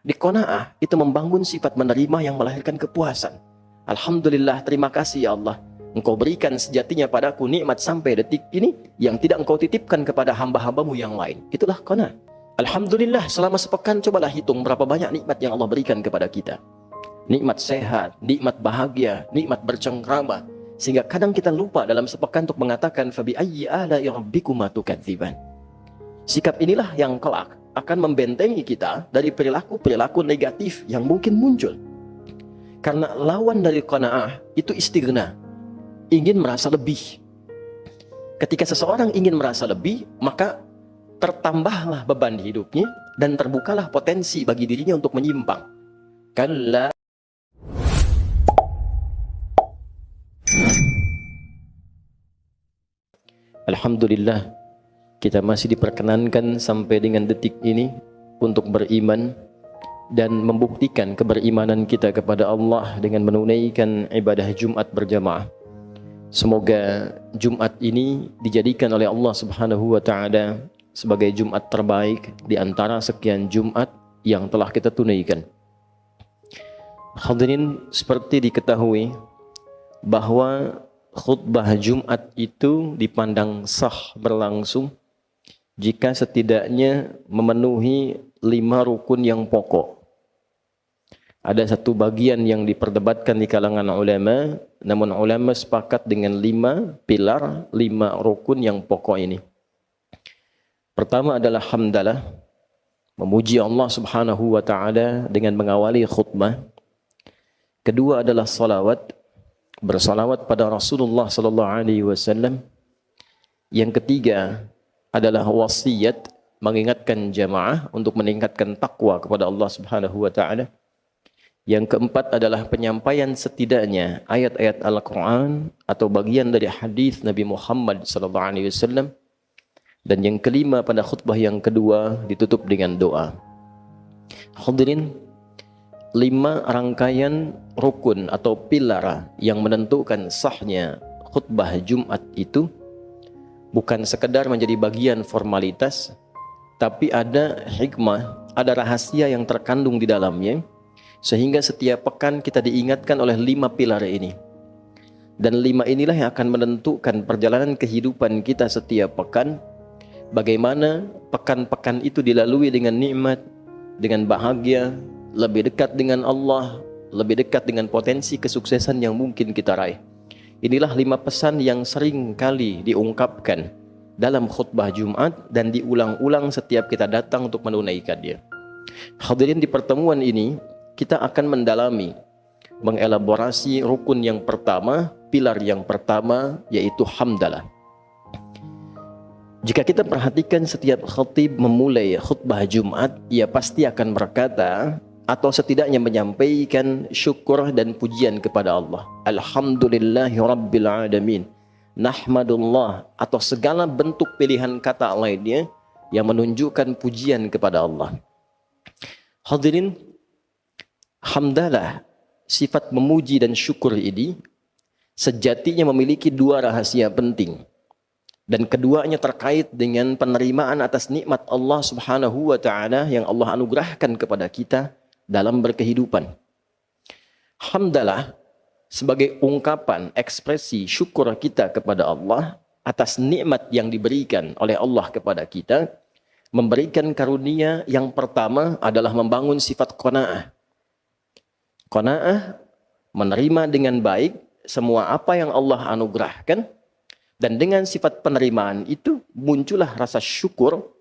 Di qanaah itu membangun sifat menerima yang melahirkan kepuasan. Alhamdulillah, terima kasih ya Allah. Engkau berikan sejatinya padaku nikmat sampai detik ini yang tidak engkau titipkan kepada hamba-hambamu yang lain. Itulah qanaah. Alhamdulillah, selama sepekan cobalah hitung berapa banyak nikmat yang Allah berikan kepada kita. Nikmat sehat, nikmat bahagia, nikmat bercengkrama. Sehingga kadang kita lupa dalam sepekan untuk mengatakan fabi ayyi ala'i rabbikuma tukadziban. Sikap inilah yang kelak akan membentengi kita dari perilaku-perilaku negatif yang mungkin muncul. Karena lawan dari qanaah itu istighna, ingin merasa lebih. Ketika seseorang ingin merasa lebih, maka tertambahlah beban di hidupnya dan terbukalah potensi bagi dirinya untuk menyimpang. Kalla. Alhamdulillah, kita masih diperkenankan sampai dengan detik ini untuk beriman dan membuktikan keberimanan kita kepada Allah dengan menunaikan ibadah Jumat berjamaah. Semoga Jumat ini dijadikan oleh Allah Subhanahu wa Ta'ala sebagai Jumat terbaik di antara sekian Jumat yang telah kita tunaikan. Hadirin, seperti diketahui bahwa khutbah Jumat itu dipandang sah berlangsung jika setidaknya memenuhi 5 rukun yang pokok. Ada satu bagian yang diperdebatkan di kalangan ulama, namun ulama sepakat dengan 5 pilar, 5 rukun yang pokok ini. Pertama adalah hamdalah, memuji Allah Subhanahu wa Ta'ala dengan mengawali khutbah. Kedua adalah salawat, bersalawat pada Rasulullah sallallahu alaihi wasallam. Yang ketiga adalah wasiat, mengingatkan jamaah untuk meningkatkan takwa kepada Allah Subhanahu wa Ta'ala. Yang keempat adalah penyampaian setidaknya ayat-ayat Al-Quran atau bagian dari hadis Nabi Muhammad sallallahu alaihi wasallam. Dan yang kelima pada khutbah yang kedua ditutup dengan doa. Hadirin, 5 rangkaian rukun atau pilar yang menentukan sahnya khutbah Jumat itu bukan sekedar menjadi bagian formalitas, tapi ada hikmah, ada rahasia yang terkandung di dalamnya, sehingga setiap pekan kita diingatkan oleh 5 pilar ini. Dan 5 inilah yang akan menentukan perjalanan kehidupan kita setiap pekan, bagaimana pekan-pekan itu dilalui dengan nikmat, dengan bahagia, lebih dekat dengan Allah, lebih dekat dengan potensi kesuksesan yang mungkin kita raih. Inilah 5 pesan yang sering kali diungkapkan dalam khutbah Jumat dan diulang-ulang setiap kita datang untuk menunaikannya. Hadirin, di pertemuan ini kita akan mendalami, mengelaborasi rukun yang pertama, pilar yang pertama, yaitu hamdalah. Jika kita perhatikan setiap khatib memulai khutbah Jumat, ia pasti akan berkata atau setidaknya menyampaikan syukur dan pujian kepada Allah. Alhamdulillahi Rabbil Alamin. Nahmadullah, atau segala bentuk pilihan kata lainnya yang menunjukkan pujian kepada Allah. Hadirin, hamdalah, sifat memuji dan syukur ini sejatinya memiliki 2 rahasia penting. Dan keduanya terkait dengan penerimaan atas nikmat Allah Subhanahu wa Ta'ala yang Allah anugerahkan kepada kita dalam berkehidupan. Hamdalah sebagai ungkapan ekspresi syukur kita kepada Allah atas nikmat yang diberikan oleh Allah kepada kita, memberikan karunia yang pertama adalah membangun sifat qanaah. Qanaah, menerima dengan baik semua apa yang Allah anugerahkan, dan dengan sifat penerimaan itu muncullah rasa syukur,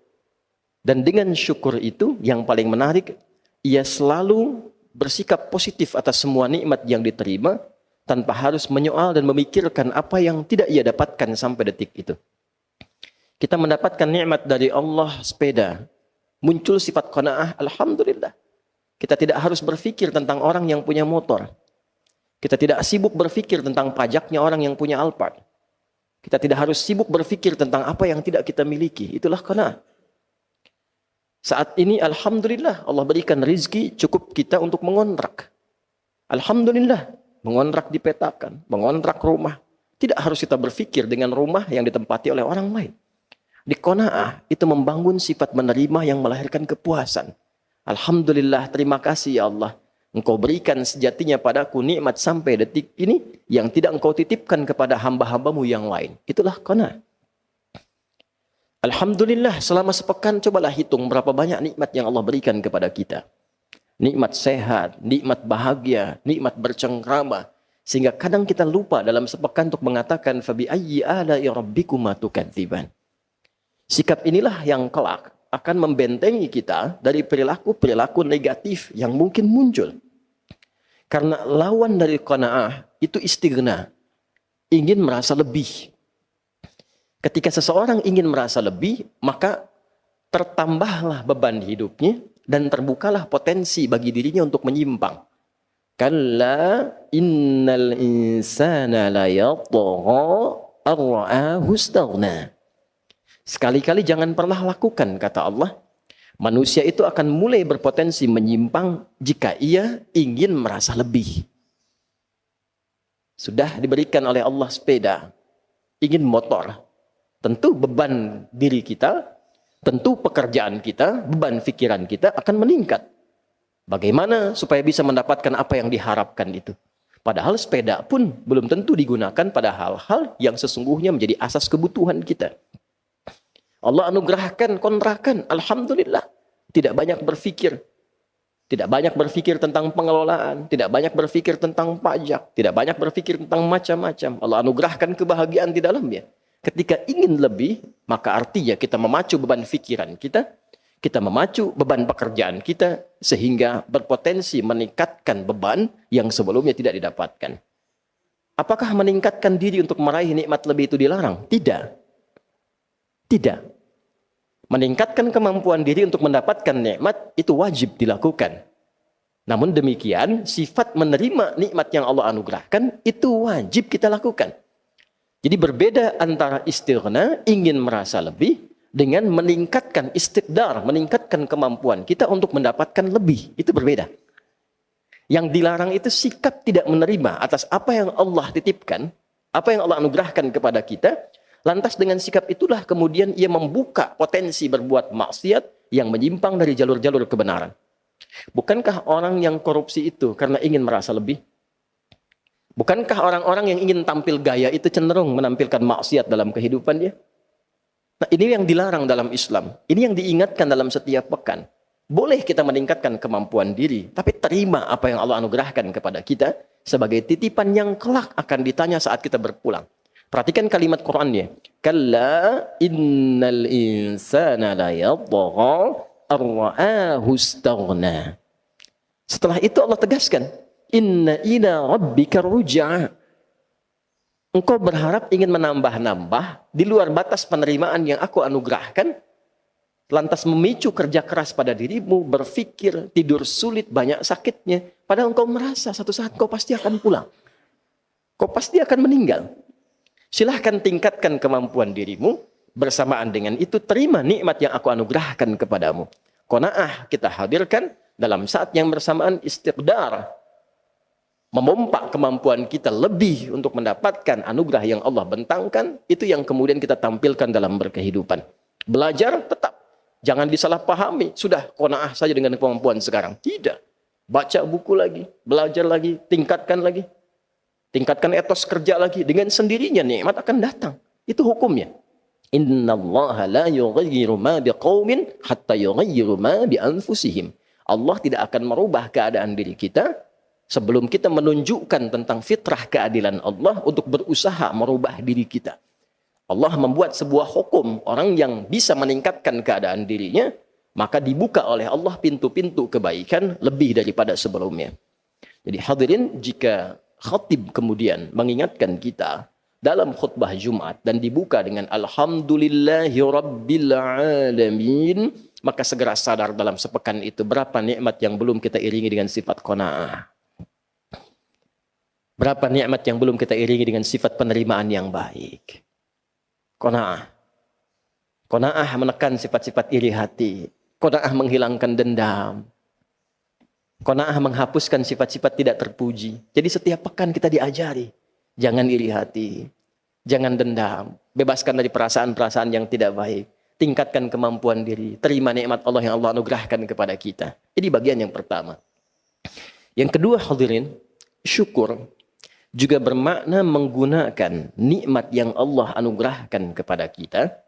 dan dengan syukur itu yang paling menarik, ia selalu bersikap positif atas semua nikmat yang diterima tanpa harus menyoal dan memikirkan apa yang tidak ia dapatkan sampai detik itu. Kita mendapatkan nikmat dari Allah, sepeda, muncul sifat qanaah, alhamdulillah. Kita tidak harus berpikir tentang orang yang punya motor. Kita tidak sibuk berpikir tentang pajaknya orang yang punya Alphard. Kita tidak harus sibuk berpikir tentang apa yang tidak kita miliki. Itulah qanaah. Saat ini alhamdulillah Allah berikan rizki cukup kita untuk mengontrak. Alhamdulillah, mengontrak dipetakan, mengontrak rumah. Tidak harus kita berpikir dengan rumah yang ditempati oleh orang lain. Di qanaah itu membangun sifat menerima yang melahirkan kepuasan. Alhamdulillah, terima kasih ya Allah. Engkau berikan sejatinya padaku nikmat sampai detik ini yang tidak engkau titipkan kepada hamba-hambamu yang lain. Itulah qanaah. Alhamdulillah, selama sepekan cobalah hitung berapa banyak nikmat yang Allah berikan kepada kita. Nikmat sehat, nikmat bahagia, nikmat bercengkrama. Sehingga kadang kita lupa dalam sepekan untuk mengatakan fabi ayyi ala'i rabbikuma tukadziban. Sikap inilah yang kelak akan membentengi kita dari perilaku-perilaku negatif yang mungkin muncul. Karena lawan dari qanaah itu istighna, ingin merasa lebih. Ketika seseorang ingin merasa lebih, maka tertambahlah beban hidupnya dan terbukalah potensi bagi dirinya untuk menyimpang. Kalla innal insana la yatgha ar-ra'ahu istaghna. Sekali-kali jangan pernah lakukan, kata Allah. Manusia itu akan mulai berpotensi menyimpang jika ia ingin merasa lebih. Sudah diberikan oleh Allah sepeda, ingin motor. Tentu beban diri kita, tentu pekerjaan kita, beban pikiran kita akan meningkat. Bagaimana supaya bisa mendapatkan apa yang diharapkan itu? Padahal sepeda pun belum tentu digunakan pada hal-hal yang sesungguhnya menjadi asas kebutuhan kita. Allah anugerahkan kontrakan, alhamdulillah. Tidak banyak berpikir. Tidak banyak berpikir tentang pengelolaan. Tidak banyak berpikir tentang pajak. Tidak banyak berpikir tentang macam-macam. Allah anugerahkan kebahagiaan di dalamnya. Ketika ingin lebih, maka artinya kita memacu beban pikiran kita. Kita memacu beban pekerjaan kita. Sehingga berpotensi meningkatkan beban yang sebelumnya tidak didapatkan. Apakah meningkatkan diri untuk meraih nikmat lebih itu dilarang? Tidak. Tidak. Meningkatkan kemampuan diri untuk mendapatkan nikmat itu wajib dilakukan. Namun demikian, sifat menerima nikmat yang Allah anugerahkan itu wajib kita lakukan. Jadi berbeda antara istighna, ingin merasa lebih, dengan meningkatkan istiqdar, meningkatkan kemampuan kita untuk mendapatkan lebih. Itu berbeda. Yang dilarang itu sikap tidak menerima atas apa yang Allah titipkan, apa yang Allah anugerahkan kepada kita. Lantas dengan sikap itulah kemudian ia membuka potensi berbuat maksiat yang menyimpang dari jalur-jalur kebenaran. Bukankah orang yang korupsi itu karena ingin merasa lebih? Bukankah orang-orang yang ingin tampil gaya itu cenderung menampilkan maksiat dalam kehidupan dia? Nah, ini yang dilarang dalam Islam. Ini yang diingatkan dalam setiap pekan. Boleh kita meningkatkan kemampuan diri, tapi terima apa yang Allah anugerahkan kepada kita sebagai titipan yang kelak akan ditanya saat kita berpulang. Perhatikan kalimat Qur'annya. Kalla innal insana la yatgha ar-ra'ahu istaghna. Setelah itu Allah tegaskan, inna ila rabbika ruj'a. Engkau berharap ingin menambah-nambah di luar batas penerimaan yang aku anugerahkan, lantas memicu kerja keras pada dirimu, berpikir, tidur sulit, banyak sakitnya, padahal engkau merasa satu saat kau pasti akan pulang. Kau pasti akan meninggal. Silahkan tingkatkan kemampuan dirimu, bersamaan dengan itu terima nikmat yang aku anugerahkan kepadamu. Qanaah kita hadirkan dalam saat yang bersamaan istiqdar. Memompak kemampuan kita lebih untuk mendapatkan anugerah yang Allah bentangkan, itu yang kemudian kita tampilkan dalam berkehidupan. Belajar tetap, jangan disalahpahami, sudah qanaah saja dengan kemampuan sekarang. Tidak. Baca buku lagi, belajar lagi, tingkatkan lagi. Tingkatkan etos kerja lagi. Dengan sendirinya nikmat akan datang. Itu hukumnya. Innallaha la yughayyiru ma biqaumin hatta yughayyiru ma bi anfusihim. Allah tidak akan merubah keadaan diri kita sebelum kita menunjukkan tentang fitrah keadilan Allah untuk berusaha merubah diri kita. Allah membuat sebuah hukum, orang yang bisa meningkatkan keadaan dirinya, maka dibuka oleh Allah pintu-pintu kebaikan lebih daripada sebelumnya. Jadi hadirin, jika khatib kemudian mengingatkan kita dalam khutbah Jumat dan dibuka dengan Alhamdulillahi Rabbil Alamin, maka segera sadar dalam sepekan itu berapa nikmat yang belum kita iringi dengan sifat qanaah. Berapa nikmat yang belum kita iringi dengan sifat penerimaan yang baik. Qanaah. Qanaah menekan sifat-sifat iri hati. Qanaah menghilangkan dendam. Qanaah menghapuskan sifat-sifat tidak terpuji. Jadi setiap pekan kita diajari. Jangan iri hati. Jangan dendam. Bebaskan dari perasaan-perasaan yang tidak baik. tingkatkan kemampuan diri, terima nikmat Allah yang Allah anugerahkan kepada kita. Ini bagian yang pertama. Yang kedua hadirin, syukur juga bermakna menggunakan nikmat yang Allah anugerahkan kepada kita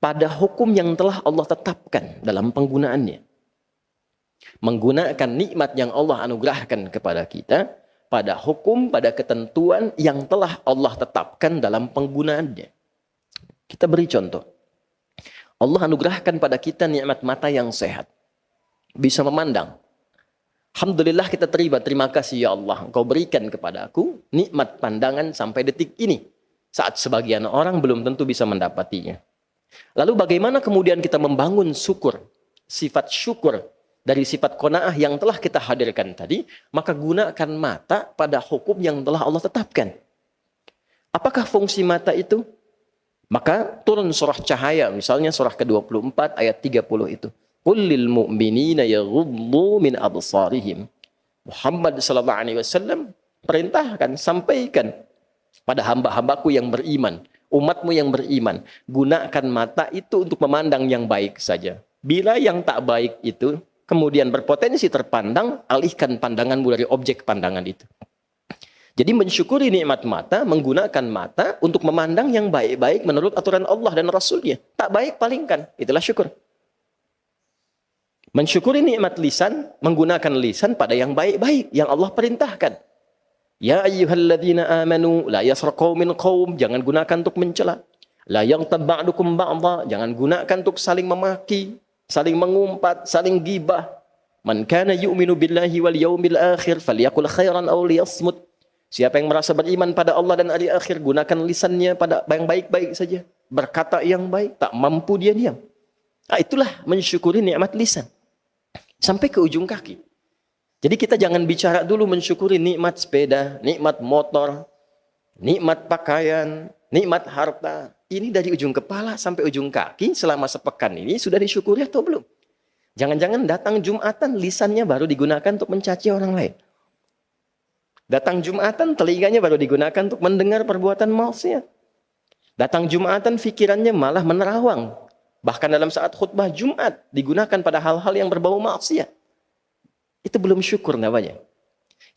pada hukum yang telah Allah tetapkan dalam penggunaannya. Menggunakan nikmat yang Allah anugerahkan kepada kita pada hukum, pada ketentuan yang telah Allah tetapkan dalam penggunaannya. Kita beri contoh. Allah anugerahkan pada kita nikmat mata yang sehat. Bisa memandang. Alhamdulillah kita terima kasih ya Allah. Engkau berikan kepada aku nikmat pandangan sampai detik ini. Saat sebagian orang belum tentu bisa mendapatinya. Lalu bagaimana kemudian kita membangun syukur, sifat syukur dari sifat qanaah yang telah kita hadirkan tadi, maka gunakan mata pada hukum yang telah Allah tetapkan. Apakah fungsi mata itu? Maka turun surah cahaya, misalnya surah ke-24 ayat 30 itu. Qul lil mu'minina yaghuddu min absarihim. Muhammad sallallahu alaihi wasallam perintahkan, sampaikan pada hamba-hambaku yang beriman, umatmu yang beriman, gunakan mata itu untuk memandang yang baik saja. Bila yang tak baik itu kemudian berpotensi terpandang, alihkan pandanganmu dari objek pandangan itu. Jadi mensyukuri nikmat mata, menggunakan mata untuk memandang yang baik-baik menurut aturan Allah dan Rasulnya. Tak baik palingkan, itulah syukur. Mensyukuri nikmat lisan, menggunakan lisan pada yang baik-baik yang Allah perintahkan. Ya ayyuhalladzina amanu la yasraq qaumin qaum, jangan gunakan untuk mencela. La yaghtab ba'dukum ba'dha, jangan gunakan untuk saling memaki, saling mengumpat, saling gibah. Man kana yu'minu billahi wal yawmil akhir falyaqul khairan aw liyasmut. Siapa yang merasa beriman pada Allah dan hari akhir, gunakan lisannya pada yang baik-baik saja. Berkata yang baik, tak mampu dia diam. Nah, itulah mensyukuri nikmat lisan. Sampai ke ujung kaki. Jadi kita jangan bicara dulu mensyukuri nikmat sepeda, nikmat motor, nikmat pakaian, nikmat harta. Ini dari ujung kepala sampai ujung kaki selama sepekan ini sudah disyukuri atau belum? Jangan-jangan datang Jumatan lisannya baru digunakan untuk mencaci orang lain. Datang Jumatan telinganya baru digunakan untuk mendengar perbuatan maksiat. Datang Jumatan fikirannya malah menerawang. Bahkan dalam saat khutbah Jumat digunakan pada hal-hal yang berbau maksiat. Itu belum syukur namanya.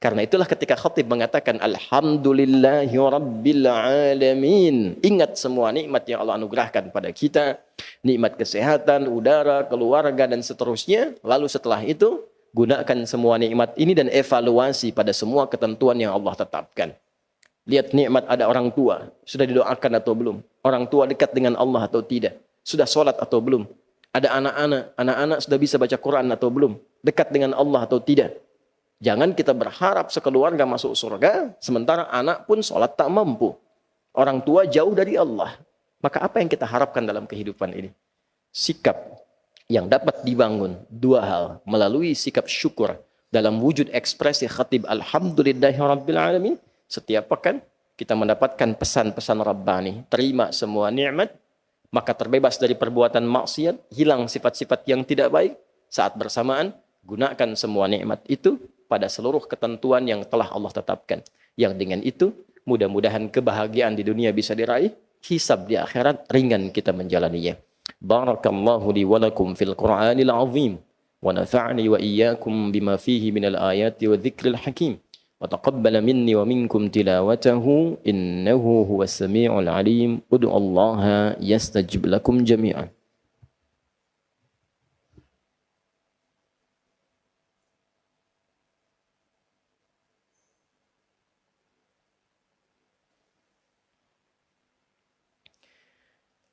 Karena itulah ketika khatib mengatakan Alhamdulillahi Rabbil Alamin. Ingat semua nikmat yang Allah anugerahkan pada kita. Nikmat kesehatan, udara, keluarga, dan seterusnya. Lalu setelah itu, gunakan semua nikmat ini dan evaluasi pada semua ketentuan yang Allah tetapkan. Lihat nikmat ada orang tua. Sudah didoakan atau belum? Orang tua dekat dengan Allah atau tidak? Sudah sholat atau belum? Ada anak-anak. Anak-anak sudah bisa baca Quran atau belum? Dekat dengan Allah atau tidak? Jangan kita berharap sekeluarga masuk surga, sementara anak pun sholat tak mampu. Orang tua jauh dari Allah. Maka apa yang kita harapkan dalam kehidupan ini? Sikap yang dapat dibangun dua hal. Melalui sikap syukur dalam wujud ekspresi khatib Alhamdulillahirabbil alamin. Setiap pekan kita mendapatkan pesan-pesan Rabbani. Terima semua nikmat, maka terbebas dari perbuatan maksiat, hilang sifat-sifat yang tidak baik. Saat bersamaan, gunakan semua nikmat itu pada seluruh ketentuan yang telah Allah tetapkan. Yang dengan itu, mudah-mudahan kebahagiaan di dunia bisa diraih, hisab di akhirat ringan kita menjalaninya. Barakallahu li wa lakum fil Qur'anil azim wa nafa'ni wa iyyakum bima fihi minal ayati wa dzikril hakim wa taqabbala minni wa minkum tilawatahu innahu huwas samiul alim. Ud'ullaha yastajib lakum jami'an.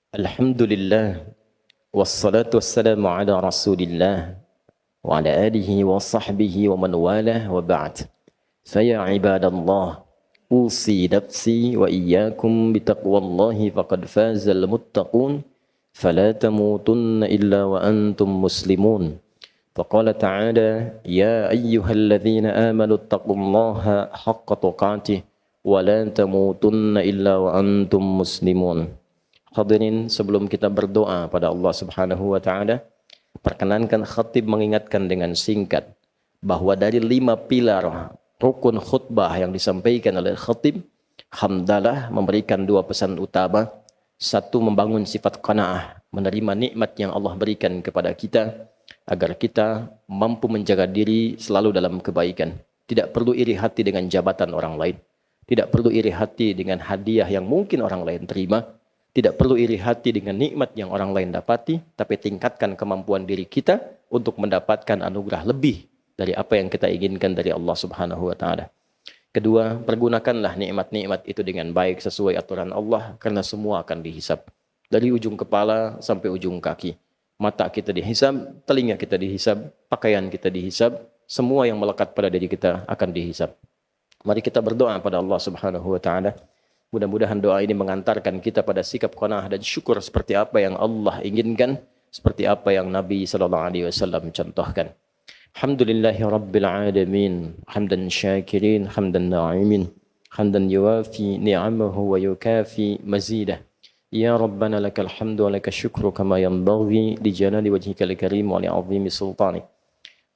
Alhamdulillah wassalatu wassalamu ala rasulillah wa ala alihi wa sahbihi wa man walah wa ba'd. Faya ibadallah, usi nafsi wa iyyakum bitaqwallahi faqad fazal muttaqun fala tamutunna illa wa antum muslimun. Faqala ta'ala ya ayyuhalladzina amanu taqullaha haqqa tuqatih wa la tamutunna illa wa antum muslimun. Hadirin, sebelum kita berdoa pada Allah Subhanahu wa taala, perkenankan khatib mengingatkan dengan singkat bahwa dari 5 pilar rukun khutbah yang disampaikan oleh khatib, hamdalah memberikan 2 pesan utama. Satu, membangun sifat qanaah, menerima nikmat yang Allah berikan kepada kita, agar kita mampu menjaga diri selalu dalam kebaikan. Tidak perlu iri hati dengan jabatan orang lain. Tidak perlu iri hati dengan hadiah yang mungkin orang lain terima. Tidak perlu iri hati dengan nikmat yang orang lain dapati, tapi tingkatkan kemampuan diri kita untuk mendapatkan anugerah lebih dari apa yang kita inginkan dari Allah Subhanahu wa taala. Kedua, pergunakanlah nikmat-nikmat itu dengan baik sesuai aturan Allah, karena semua akan dihisab. Dari ujung kepala sampai ujung kaki. Mata kita dihisab, telinga kita dihisab, pakaian kita dihisab, semua yang melekat pada diri kita akan dihisab. Mari kita berdoa pada Allah Subhanahu wa taala. Mudah-mudahan doa ini mengantarkan kita pada sikap qanaah dan syukur seperti apa yang Allah inginkan, seperti apa yang Nabi sallallahu alaihi wasallam contohkan. Alhamdulillahi rabbil alamin, hamdan syakirin, hamdan na'imin, hamdan yuwafi ni'amahu wa yukafi mazidah. Ya Rabbana lakal hamdu wa lakal syukru kama yanbaghi li jalali wajhikal karim wa li 'azimi sultanik.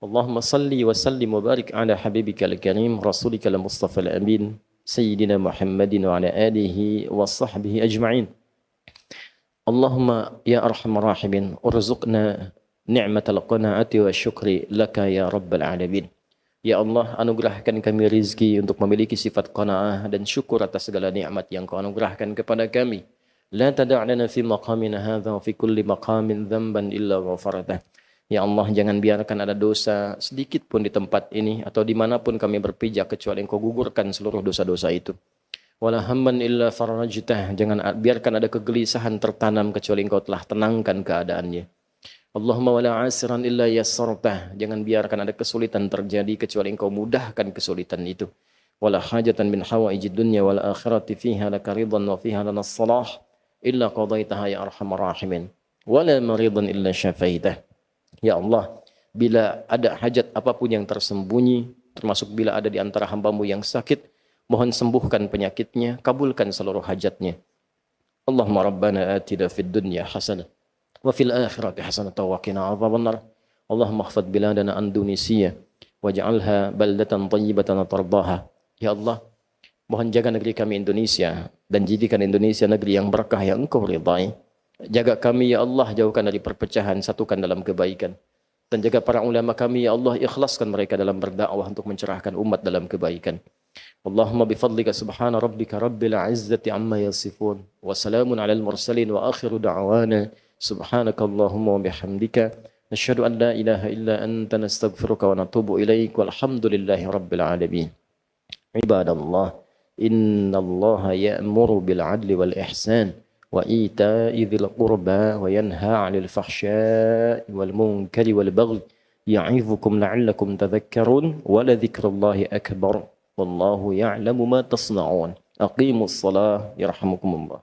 Allahumma salli wa sallim wa barik ala habibikal karim rasulikal mustafal amin sayyidina Muhammadin wa ala alihi wa sahbihi ajma'in. Allahumma ya arhamar rahimin urzuqna ni'matal qanaati wa syukri laka ya rabbal alamin. Ya Allah, anugerahkan kami rizki untuk memiliki sifat qanaah dan syukur atas segala nikmat yang Kau anugerahkan kepada kami. La tada' lana fi maqamina hadha wa fi kulli maqamin dhanban illa ghafartah. Ya Allah, jangan biarkan ada dosa sedikit pun di tempat ini atau dimanapun kami berpijak kecuali Engkau gugurkan seluruh dosa-dosa itu. Wala hamman illa farajtah. Jangan biarkan ada kegelisahan tertanam kecuali Engkau telah tenangkan keadaannya. Allahumma wala asiran illa yassartah. Jangan biarkan ada kesulitan terjadi kecuali Engkau mudahkan kesulitan itu. Wala hajatan min hawaijid dunya wal akhirati fiha laka ridwan wa fiha lana salah illa qadaitaha ya arhamar rahimin. Wala maridan illa syafaitah. Ya Allah, bila ada hajat apapun yang tersembunyi, termasuk bila ada di antara hamba-Mu yang sakit, mohon sembuhkan penyakitnya, kabulkan seluruh hajatnya. Allahumma rabbana atina fid dunya hasanah وفي الآخرة حسنة وقنا عذاب النار اللهم احفظ بلادنا Indonesia واجعلها بلدة طيبة ترضاها. Ya Allah, mohon jaga negeri kami Indonesia dan jadikan Indonesia negeri yang berkah yang Engkau ridai. Jaga kami ya Allah, jauhkan dari perpecahan, satukan dalam kebaikan. Dan jaga para ulama kami ya Allah, ikhlaskan mereka dalam berdakwah untuk mencerahkan umat dalam kebaikan. Allahumma bifadlika subhana rabbika rabbil izzati amma yasifun wa salamun alal mursalin wa akhiru da'wana subhanakallahumma wa bihamdika nashhadu an la ilaha illa anta nastaghfiruka wa natubu ilaik walhamdulillahi rabbil alamin. Ibadallah, innallaha ya'muru bil 'adli wal ihsan wa ita'i dzil qurba wa yanha 'anil fahsya'i wal munkari wal baghi ya'idzukum la'allakum tadhakkarun wa la dzikrullahi akbar wallahu ya'lamu ma tasna'un. Aqimus shalah yarhamukumullah.